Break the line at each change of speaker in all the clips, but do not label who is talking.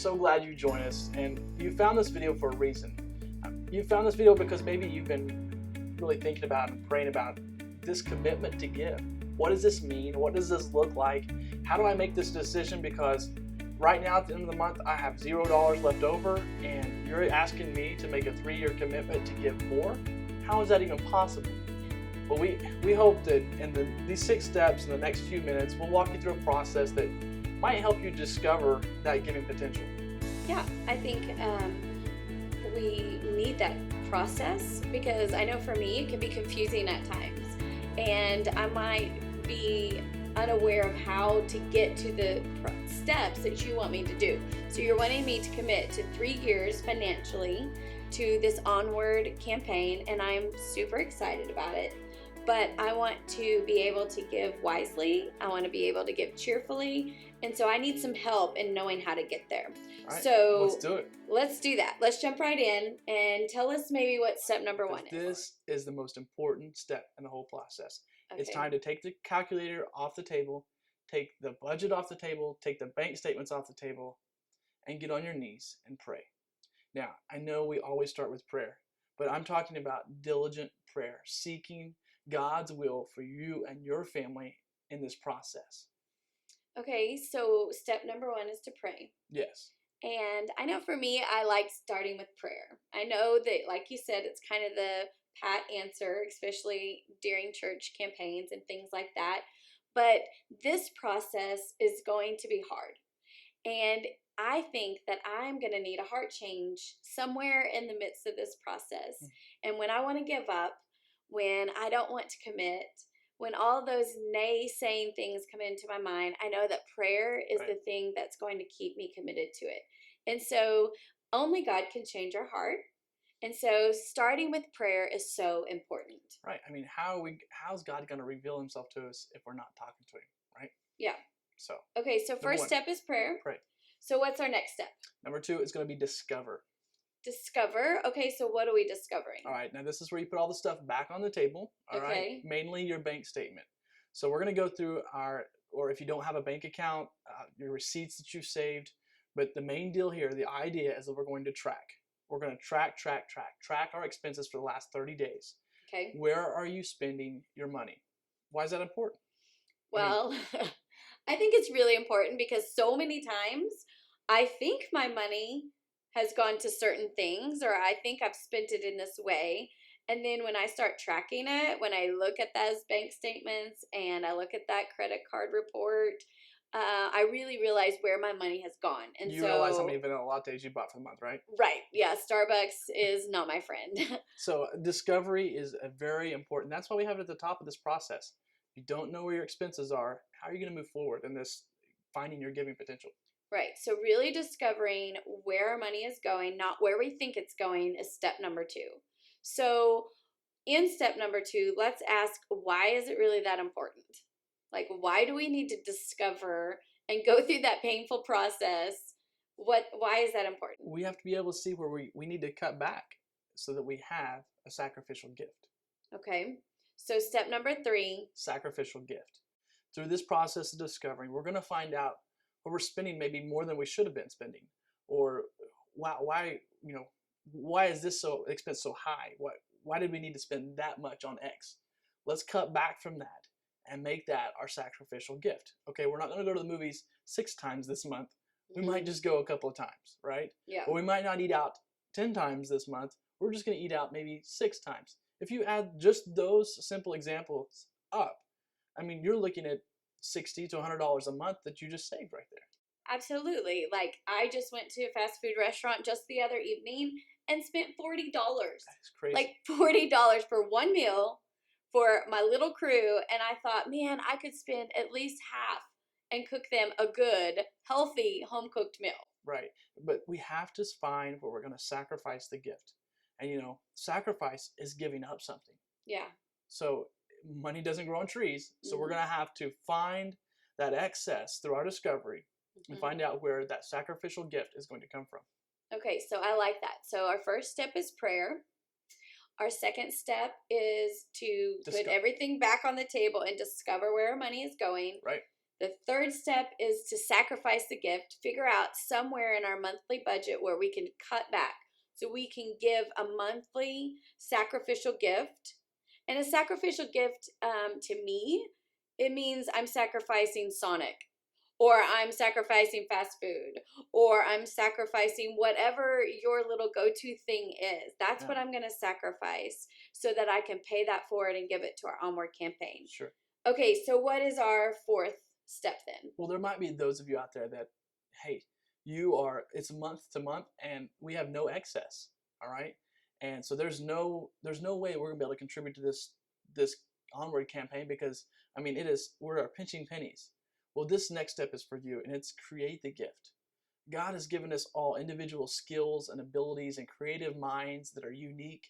so glad you joined us, and you found this video for a reason. You found this video because maybe you've been really thinking about and praying about this commitment to give. What does this mean? What does this look like? How do I make this decision? Because right now at the end of the month, I have $0 left over, and you're asking me to make a 3-year commitment to give more? How is that even possible? Well, we hope that in these 6 steps in the next few minutes, we'll walk you through a process that might help you discover that giving potential.
Yeah, I think we need that process, because I know for me it can be confusing at times, and I might be unaware of how to get to the steps that you want me to do. So you're wanting me to commit to 3 years financially to this Onward campaign, and I'm super excited about it. But I want to be able to give wisely. I want to be able to give cheerfully. And so I need some help in knowing how to get there.
All right,
so
let's do it.
Let's do that. Let's jump right in and tell us maybe what step number 1 is.
This is the most important step in the whole process.
Okay.
It's time to take the calculator off the table, take the budget off the table, take the bank statements off the table, and get on your knees and pray. Now, I know we always start with prayer, but I'm talking about diligent prayer, seeking God's will for you and your family in this process.
Okay, so step number 1 is to pray.
Yes.
And I know for me, I like starting with prayer. I know that, like you said, it's kind of the pat answer, especially during church campaigns and things like that. But this process is going to be hard. And I think that I'm going to need a heart change somewhere in the midst of this process. And when I want to give up, when I don't want to commit, when all those naysaying things come into my mind, I know that prayer is the thing that's going to keep me committed to it. And so only God can change our heart. And so starting with prayer is so important.
Right. I mean, how's God going to reveal himself to us if we're not talking to him, right?
Yeah.
So.
Okay, so first step is prayer.
Pray.
So what's our next step?
Number 2 is going to be discover.
Discover. Okay, so what are we discovering?
All right, now this is where you put all the stuff back on the table. All right, mainly your bank statement. So we're going to go through or if you don't have a bank account, your receipts that you've saved. But the main deal here, the idea is that we're going to track. We're going to track our expenses for the last 30 days.
Okay.
Where are you spending your money? Why is that important?
Well, I think it's really important because so many times I think my money has gone to certain things, or I think I've spent it in this way. And then when I start tracking it, when I look at those bank statements and I look at that credit card report, I really realize where my money has gone. And
you realize how many vanilla lattes you bought for the month, right?
Right. Yeah. Starbucks is not my friend.
So discovery is a very important. That's why we have it at the top of this process. If you don't know where your expenses are, how are you going to move forward in this finding your giving potential?
Right. So really discovering where our money is going, not where we think it's going, is step number 2. So in step number 2, let's ask, why is it really that important? Like, why do we need to discover and go through that painful process? Why is that important?
We have to be able to see where we need to cut back so that we have a sacrificial gift.
Okay. So step number 3.
Sacrificial gift. Through this process of discovering, we're going to find out where we're spending maybe more than we should have been spending, or why is this expense so high? Why did we need to spend that much on X? Let's cut back from that and make that our sacrificial gift. Okay, we're not going to go to the movies 6 times this month. We might just go a couple of times, right?
Yeah.
Or we might not eat out 10 times this month. We're just going to eat out maybe 6 times. If you add just those simple examples up, I mean, you're looking at $60 to $100 a month that you just saved right there.
Absolutely. Like, I just went to a fast food restaurant just the other evening and spent $40.
That's crazy.
Like $40 for one meal for my little crew. And I thought, man, I could spend at least half and cook them a good, healthy, home-cooked meal.
Right. But we have to find where we're going to sacrifice the gift. And, sacrifice is giving up something.
Yeah.
So money doesn't grow on trees. So we're going to have to find that excess through our discovery and find out where that sacrificial gift is going to come from.
Okay, so I like that. So our first step is prayer. Our second step is to put everything back on the table and discover where our money is going.
Right.
The third step is to sacrifice the gift, figure out somewhere in our monthly budget where we can cut back so we can give a monthly sacrificial gift. And a sacrificial gift, to me, it means I'm sacrificing Sonic, or I'm sacrificing fast food, or I'm sacrificing whatever your little go-to thing is. That's
Yeah.
what I'm going to sacrifice so that I can pay that forward and give it to our Onward campaign.
Sure.
Okay, so what is our fourth step then?
Well, there might be those of you out there that, hey, it's month to month and we have no excess. All right. And so there's no way we're gonna be able to contribute to this Onward campaign because I mean we're pinching pennies. Well, this next step is for you, and it's create the gift. God has given us all individual skills and abilities and creative minds that are unique.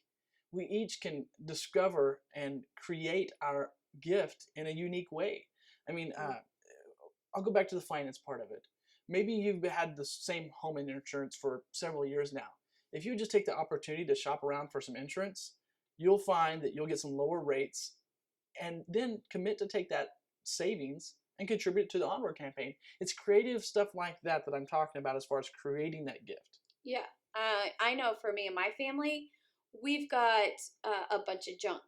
We each can discover and create our gift in a unique way. I mean, I'll go back to the finance part of it. Maybe you've had the same home insurance for several years now. If you just take the opportunity to shop around for some insurance, you'll find that you'll get some lower rates and then commit to take that savings and contribute to the Onward campaign. It's creative stuff like that I'm talking about as far as creating that gift.
Yeah, I know for me and my family, we've got a bunch of junk.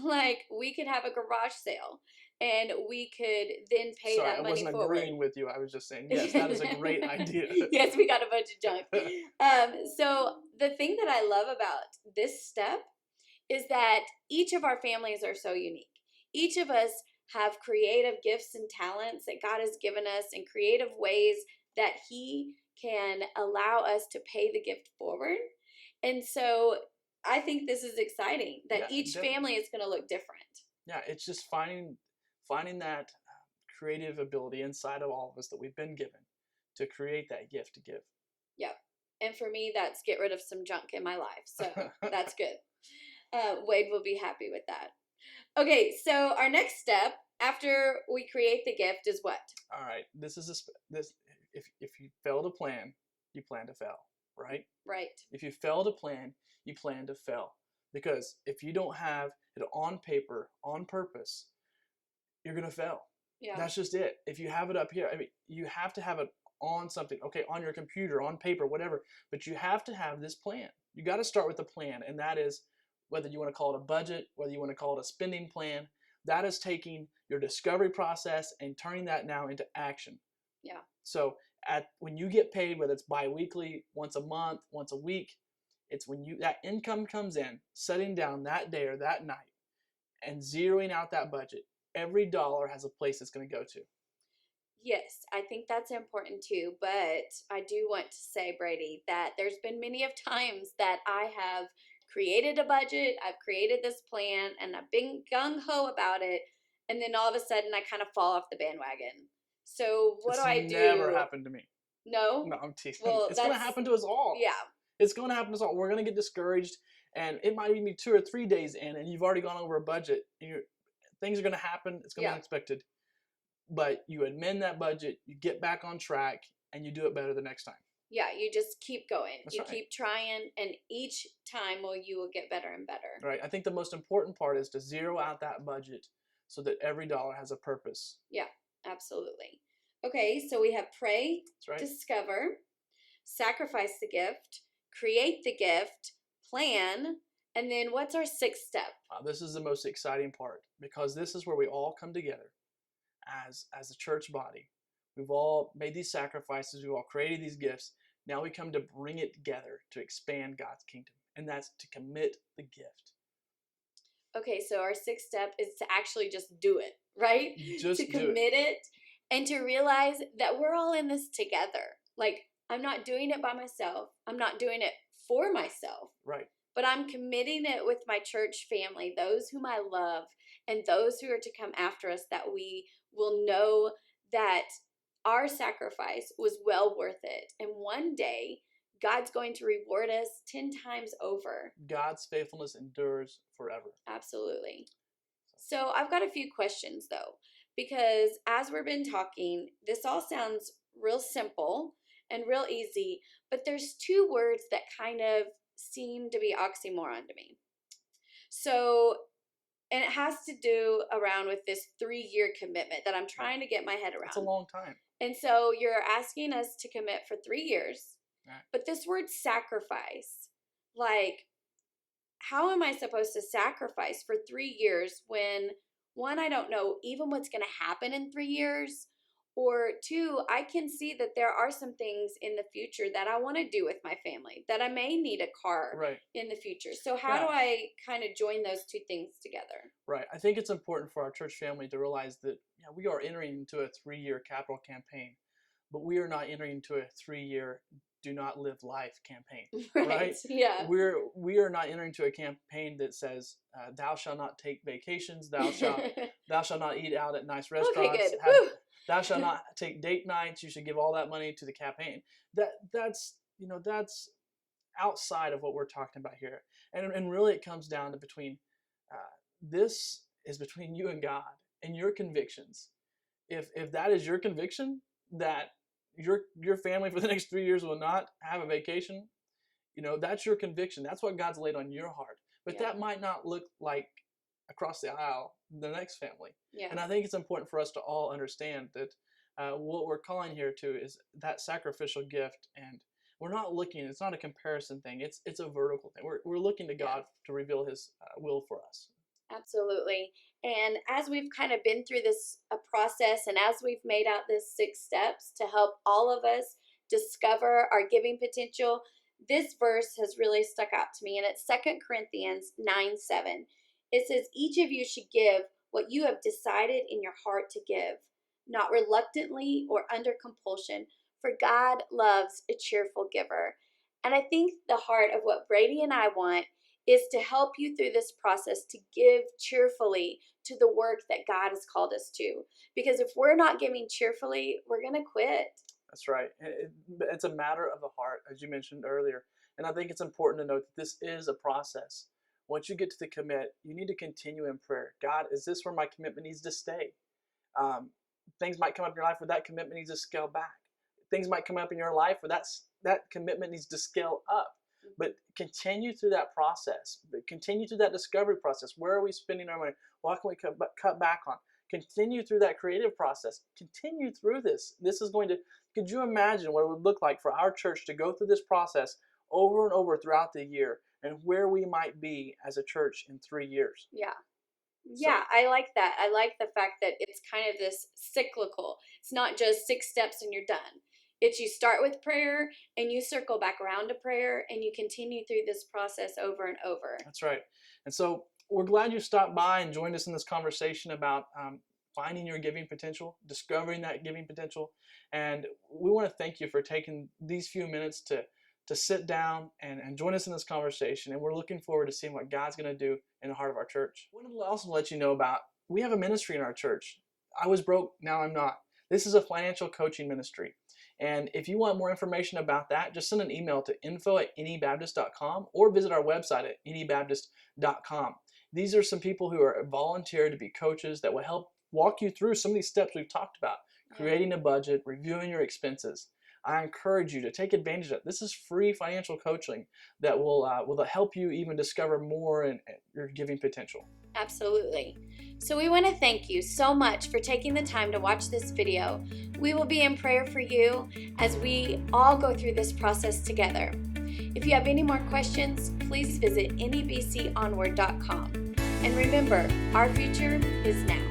Like we could have a garage sale and we could then pay
Sorry,
that
I
money
wasn't
forward.
agreeing with you. I was just saying, yes, that is a great idea.
Yes, we got a bunch of junk. So the thing that I love about this step is that each of our families are so unique. Each of us have creative gifts and talents that God has given us and creative ways that He can allow us to pay the gift forward. And so I think this is exciting that each family is going to look different.
Yeah, it's just finding that creative ability inside of all of us that we've been given to create that gift to give.
Yep. And for me, that's get rid of some junk in my life. So that's good. Wade will be happy with that. Okay, so our next step after we create the gift is what?
All right, this if you fail to plan, you plan to fail, right?
Right.
If you fail to plan, you plan to fail. Because if you don't have it on paper, on purpose, you're going to fail.
Yeah.
That's just it. If you have it up here, I mean, you have to have it on something, okay, on your computer, on paper, whatever, but you have to have this plan. You got to start with a plan, and that is whether you want to call it a budget, whether you want to call it a spending plan, that is taking your discovery process and turning that now into action.
Yeah.
So when you get paid, whether it's bi-weekly, once a month, once a week, it's when that income comes in, setting down that day or that night and zeroing out that budget. Every dollar has a place it's going to go to.
Yes, I think that's important too. But I do want to say, Brady, that there's been many of times that I have created a budget, I've created this plan, and I've been gung-ho about it, and then all of a sudden I kind of fall off the bandwagon. So what do I do?
It's never happened to me.
No?
No, I'm teasing.
Well,
it's going to happen to us all.
Yeah.
It's going to happen to us all. We're going to get discouraged, and it might even be 2 or 3 days in, and you've already gone over a budget. Things are going to happen. It's going to be unexpected. But you amend that budget, you get back on track, and you do it better the next time.
Yeah, you just keep going.
That's
you
right.
keep trying, and each time you will get better and better.
Right. I think the most important part is to zero out that budget so that every dollar has a purpose.
Yeah, absolutely. Okay, so we have pray, discover, sacrifice the gift, create the gift, plan, and then what's our sixth step?
This is the most exciting part because this is where we all come together as a church body. We've all made these sacrifices. We've all created these gifts. Now we come to bring it together to expand God's kingdom, and that's to commit the gift.
Okay, so our sixth step is to actually just do it, right?
Just
to commit it and to realize that we're all in this together. Like, I'm not doing it by myself. I'm not doing it for myself.
Right.
But I'm committing it with my church family, those whom I love, and those who are to come after us, that we will know that our sacrifice was well worth it. And one day, God's going to reward us 10 times over.
God's faithfulness endures forever.
Absolutely. So I've got a few questions, though, because as we've been talking, this all sounds real simple and real easy, but there's 2 words that kind of seem to be oxymoron to me. So And it has to do around with this 3-year commitment that I'm trying to get my head
That's a
around.
long time.
And so you're asking us to commit for 3 years.
Right.
But this word sacrifice, like, how am I supposed to sacrifice for 3 years when, one, I don't know even what's going to happen in 3 years, or two, I can see that there are some things in the future that I want to do with my family, that I may need a car
Right.
in the future. So how
Yeah.
do I kind of join those two things together?
Right. I think it's important for our church family to realize that we are entering into a 3-year capital campaign, but we are not entering into a 3-year do not live life campaign. Right?
Yeah.
We are not entering into a campaign that says thou shalt not take vacations, thou shalt not eat out at nice restaurants,
Okay, good.
thou shalt not take date nights, you should give all that money to the campaign. That's outside of what we're talking about here. And really it comes down to this is between you and God and your convictions. If that is your conviction that your family for the next 3 years will not have a vacation, that's your conviction. That's what God's laid on your heart. But that might not look like across the aisle the next family.
Yeah.
And I think it's important for us to all understand that what we're calling here to is that sacrificial gift. And we're not looking, it's not a comparison thing. It's a vertical thing. We're looking to God to reveal his will for us.
Absolutely. And as we've kind of been through this process, and as we've made out this 6 steps to help all of us discover our giving potential, this verse has really stuck out to me, and it's 2 Corinthians 9:7. It says, each of you should give what you have decided in your heart to give, not reluctantly or under compulsion, for God loves a cheerful giver. And I think the heart of what Brady and I want is to help you through this process to give cheerfully to the work that God has called us to. Because if we're not giving cheerfully, we're going to quit.
That's right. It's a matter of the heart, as you mentioned earlier. And I think it's important to note that this is a process. Once you get to the commit, you need to continue in prayer. God, is this where my commitment needs to stay? Things might come up in your life where that commitment needs to scale back. Things might come up in your life where that commitment needs to scale up. But continue through that process. Continue through that discovery process. Where are we spending our money? What can we cut back on? Continue through that creative process. Continue through this. This is going to, could you imagine what it would look like for our church to go through this process over and over throughout the year, and where we might be as a church in 3 years?
Yeah, I like that. I like the fact that it's kind of this cyclical. It's not just 6 steps and you're done. It's you start with prayer and you circle back around to prayer and you continue through this process over and over.
That's right. And so we're glad you stopped by and joined us in this conversation about finding your giving potential, discovering that giving potential. And we want to thank you for taking these few minutes to sit down and join us in this conversation. And we're looking forward to seeing what God's going to do in the heart of our church. I wanted to also let you know about, we have a ministry in our church. I was broke, now I'm not. This is a financial coaching ministry. And if you want more information about that, just send an email to info@nebaptist.com or visit our website at nebaptist.com. These are some people who are volunteered to be coaches that will help walk you through some of these steps we've talked about. Creating a budget, reviewing your expenses. I encourage you to take advantage of it. This is free financial coaching that will help you even discover more in your giving potential.
Absolutely. So we want to thank you so much for taking the time to watch this video. We will be in prayer for you as we all go through this process together. If you have any more questions, please visit nebconward.com. And remember, our future is now.